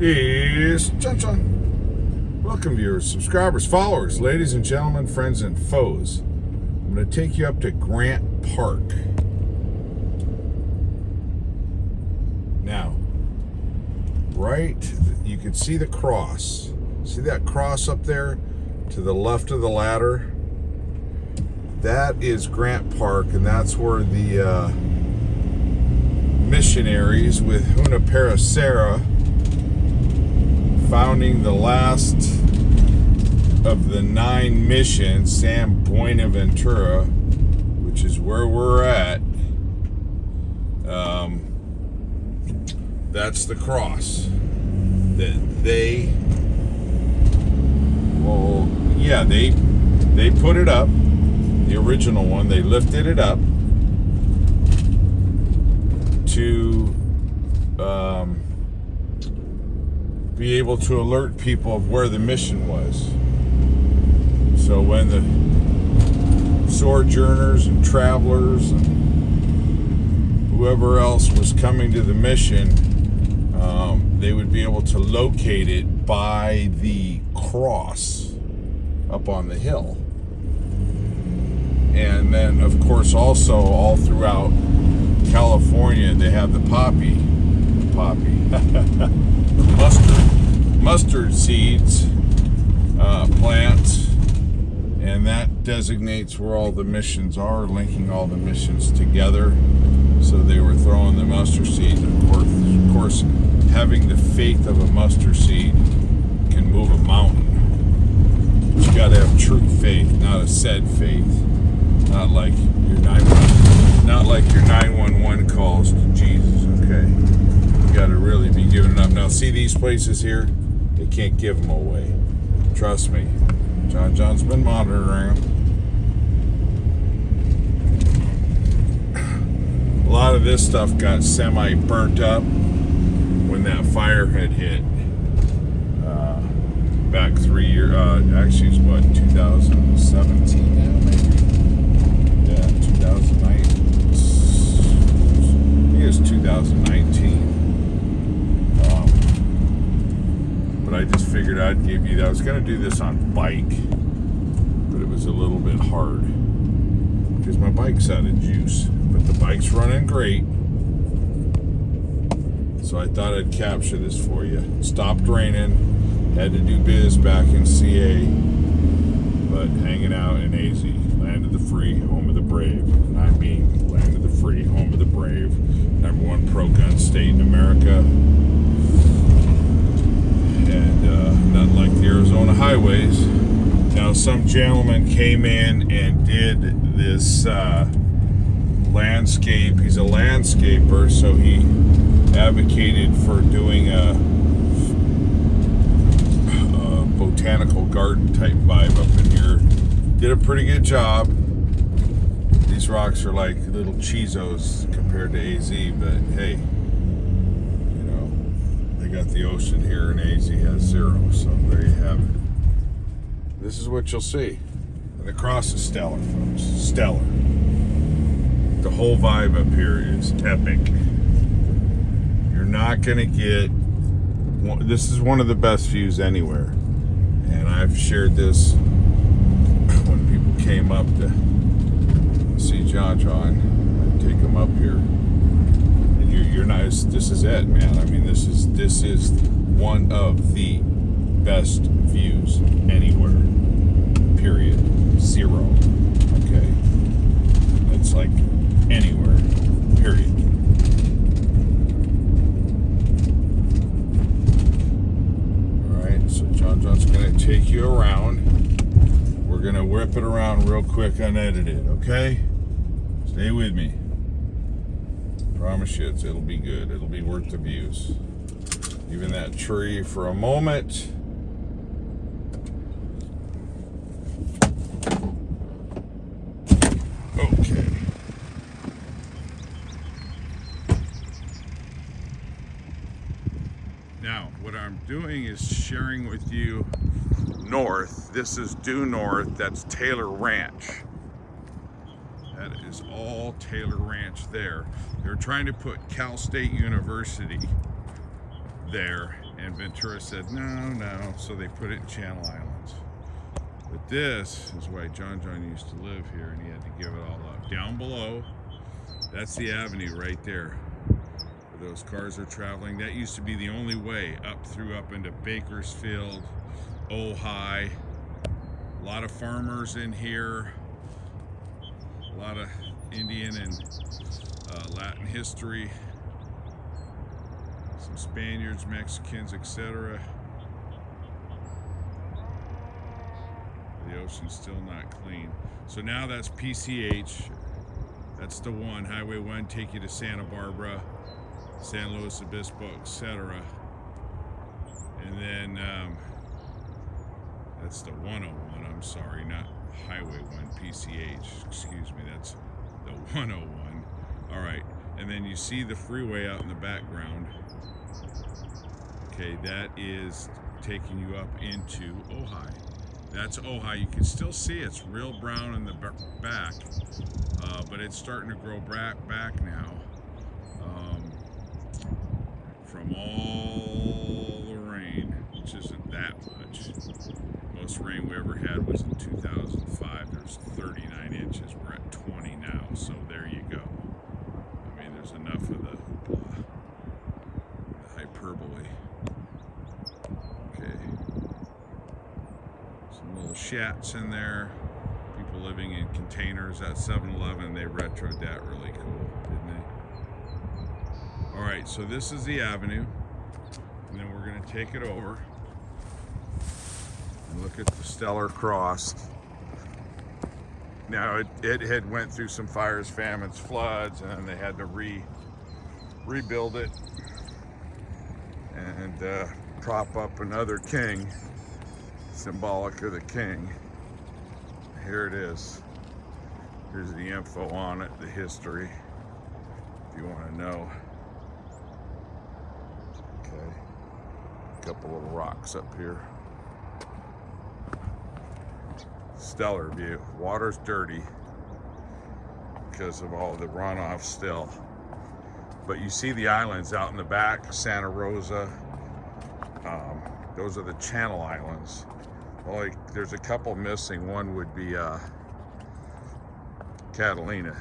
is John. Welcome, viewers, subscribers, followers, ladies and gentlemen, friends and foes. I'm going to take you up to Grant Park. Now, right, you can see the cross. See that cross up there to the left of the ladder? That is Grant Park, and that's where the missionaries with HUENEME, founding the last of the 9 missions, San Ventura, which is where we're at. That's the cross that they put it up, the original one. They lifted it up to be able to alert people of where the mission was. So when the sojourners and travelers and whoever else was coming to the mission, they would be able to locate it by the cross up on the hill. And then, of course, also all throughout California, they have the mustard seeds plants, and that designates where all the missions are, linking all the missions together. So they were throwing the mustard seeds. Of course, having the faith of a mustard seed can move a mountain. But you got to have true faith, not a said faith. Not like your 911 calls to Jesus. Okay, you got to really be giving it up. Now, see these places here? They can't give them away. Trust me. John's been monitoring them. A lot of this stuff got semi-burnt up when that fire had hit back 3 years. Actually, it's what, 2017 now, maybe? Yeah, 2009. I think it was 2019. But I just figured I'd give you that. I was going to do this on bike, but it was a little bit hard because my bike's out of juice. But the bike's running great. So I thought I'd capture this for you. It stopped raining. Had to do biz back in CA. But hanging out in AZ. Land of the free, home of the brave. And I mean land of the free, home of the brave. #1 pro-gun state in America. And nothing like the Arizona highways. Now, some gentleman came in and did this landscape. He's a landscaper, so he advocated for doing a botanical garden type vibe up in here. Did a pretty good job. These rocks are like little Chizos compared to AZ, but hey, you know, they got the ocean here and AZ has 0, so there you have it. This is what you'll see. And the cross is stellar, folks. Stellar. The whole vibe up here is epic. You're not gonna get, this is one of the best views anywhere. And I've shared this when people came up to see John. I'd take them up here. And you're nice. This is it, man. I mean, this is one of the best views anywhere. Period. 0. Okay. It's like anywhere. Period. Alright, so John's gonna take you around. We're gonna whip it around real quick unedited, okay? Stay with me. Promise you it'll be good. It'll be worth the views. Even that tree for a moment. Okay. Now, what I'm doing is sharing with you north. This is due north. That's Taylor Ranch. That is all Taylor Ranch there. They're trying to put Cal State University there, And Ventura said, no, so they put it in Channel Islands. But this is why John used to live here, and he had to give it all up. Down below, that's the avenue right there, where those cars are traveling. That used to be the only way up into Bakersfield, Ojai. A lot of farmers in here, a lot of Indian and Latin history, some Spaniards, Mexicans, etc. The ocean's still not clean. So now that's PCH. That's the one, Highway 1, take you to Santa Barbara, San Luis Obispo, etc. And then that's the 101, I'm sorry, not Highway 1, PCH, excuse me, that's the 101. All right, and then you see the freeway out in the background. Okay, that is taking you up into Ojai. That's Ojai. You can still see it's real brown in the back, but it's starting to grow back now from all the rain, which isn't that much. Most rain we ever had was in 2005. There's 39 inches. We're at 20 now, so there you go. I mean, there's enough of the hoopla, the hyperbole. Okay. Some little shacks in there. People living in containers at 7-Eleven. They retroed that really cool, didn't they? All right, so this is the avenue, and then we're going to take it over and look at the Stellar Cross. Now it had went through some fires, famines, floods, and then they had to rebuild it and prop up another king, symbolic of the king. Here it is. Here's the info on it, the history, if you want to know. Okay, a couple little rocks up here. Stellar view. Water's dirty because of all the runoff still. But you see the islands out in the back, Santa Rosa. Those are the Channel Islands. Well, there's a couple missing. One would be Catalina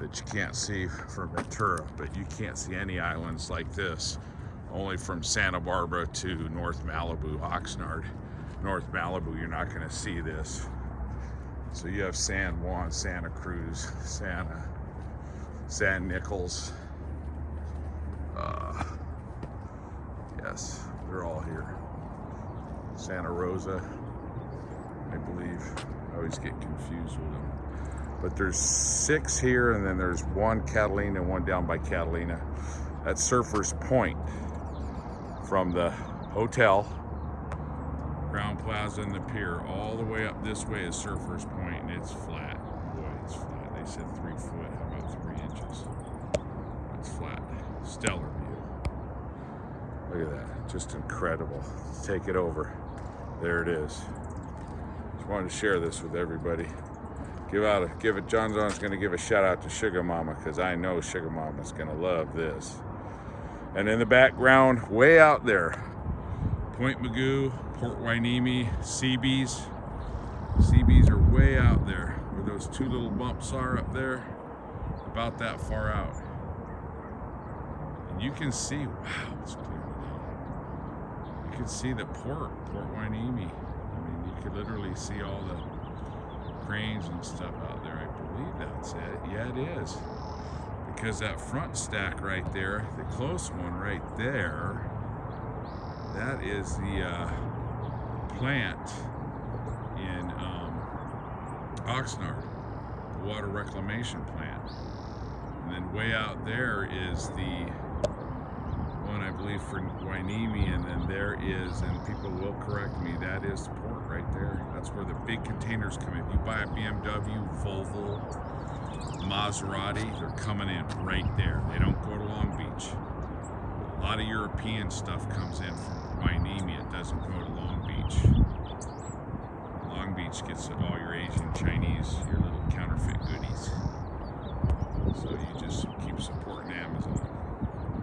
that you can't see from Ventura, but you can't see any islands like this, only from Santa Barbara to North Malibu, Oxnard. North Malibu, you're not going to see this. So you have San Juan, Santa Cruz, San Nicolas. Yes, they're all here. Santa Rosa, I believe. I always get confused with them. But there's 6 here, and then there's one Catalina, one down by Catalina. That's Surfers Point from the hotel, Crown Plaza, and the pier. All the way up this way is Surfers Point, and it's flat. Boy, it's flat. They said 3 foot. How about 3 inches? It's flat. Stellar view. Look at that. Just incredible. Let's take it over. There it is. Just wanted to share this with everybody. John's going to give a shout out to Sugar Mama, because I know Sugar Mama's going to love this. And in the background, way out there, Point Magoo, Port Hueneme, Seabees. Seabees are way out there, where those 2 little bumps are up there, about that far out. And you can see, wow, it's clear now. You can see the Port Hueneme. I mean, you could literally see all the cranes and stuff out there. I believe that's it. Yeah, it is. Because that front stack right there, the close one right there, that is the plant in Oxnard, the water reclamation plant. And then way out there is the one, I believe, for Hueneme, and then there is, and people will correct me, that is the port right there. That's where the big containers come in. If you buy a BMW, Volvo, Maserati, they're coming in right there. They don't go to Long Beach. A lot of European stuff comes in from Hueneme. It doesn't go to Long Beach. Long Beach gets all your Asian, Chinese, your little counterfeit goodies. So you just keep supporting Amazon.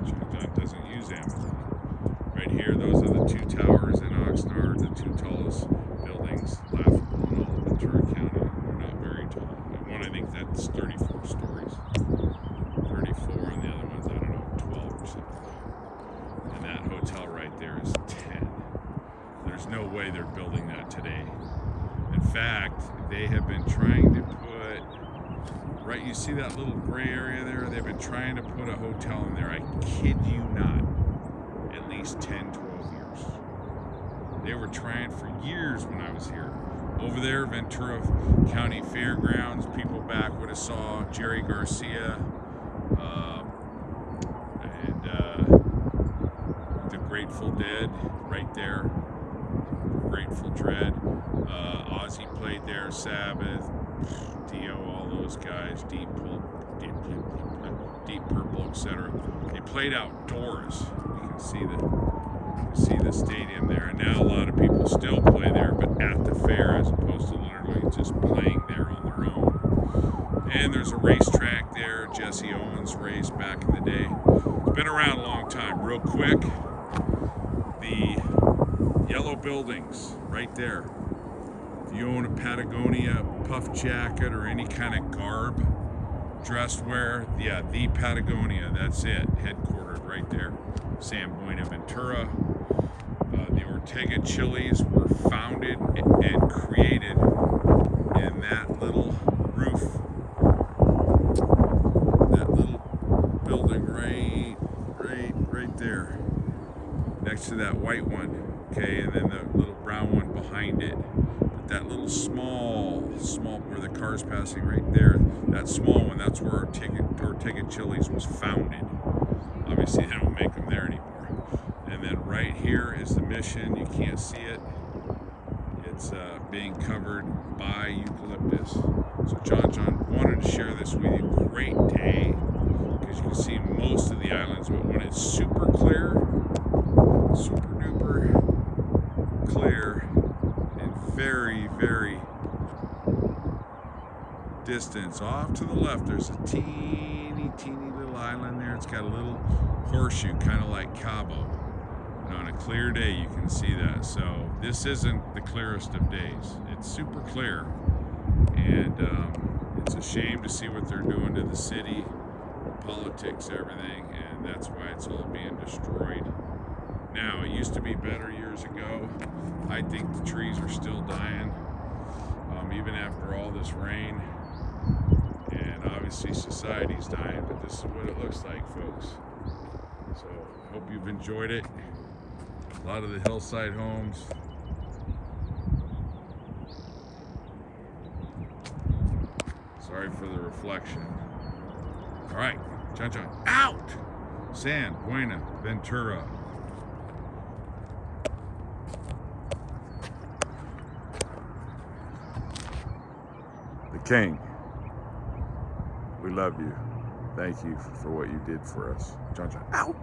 John doesn't use Amazon. Right here, two towers in Oxnard, the two tallest buildings, laughable in all of Ventura County. They're not very tall. And one, I think that's 34 stories. 34, and the other one's, I don't know, 12 or something. And that hotel right there is 10. There's no way they're building that today. In fact, they have been trying to put, right, you see that little gray area there? They've been trying to put a hotel in there, I kid you not, at least 10, 12 years. They were trying for years when I was here. Over there, Ventura County Fairgrounds, people back would have saw Jerry Garcia and the Grateful Dead right there. Grateful Dread. Ozzy played there, Sabbath, Dio, all those guys, Deep Purple, etc. They played outdoors. You can see the stadium there, and now a lot of people still play there, but at the fair as opposed to literally just playing there on their own. And there's a racetrack there. Jesse Owens raced back in the day. It's been around a long time. Real quick, the yellow buildings right there. If you own a Patagonia puff jacket or any kind of garb, dress wear, yeah, the Patagonia, that's it, headquartered right there. San Buena, Ventura. The Ortega chilies were founded and created in that little roof, that little building right there, next to that white one. Okay, and then the little brown one behind it. But that little small, where the car's passing right there, that small one, that's where Ortega Chili's was founded. Obviously, they don't make them there anymore. And then right here is the Mission. You can't see it. It's being covered by eucalyptus. So John wanted to share this with you. Great day, because you can see most of the islands, but when it's super clear, super duper clear, and very, very distance off to the left, there's a teeny little island there. It's got a little horseshoe, kind of like Cabo. And on a clear day, you can see that. So this isn't the clearest of days. It's super clear, and it's a shame to see what they're doing to the city, politics, everything, and that's why it's all being destroyed. Now, it used to be better years ago. I think the trees are still dying, even after all this rain. And obviously society's dying, but this is what it looks like, folks. So, I hope you've enjoyed it. A lot of the hillside homes. Sorry for the reflection. All right, John, out! San Buena, Ventura. The King, we love you. Thank you for what you did for us. John, out!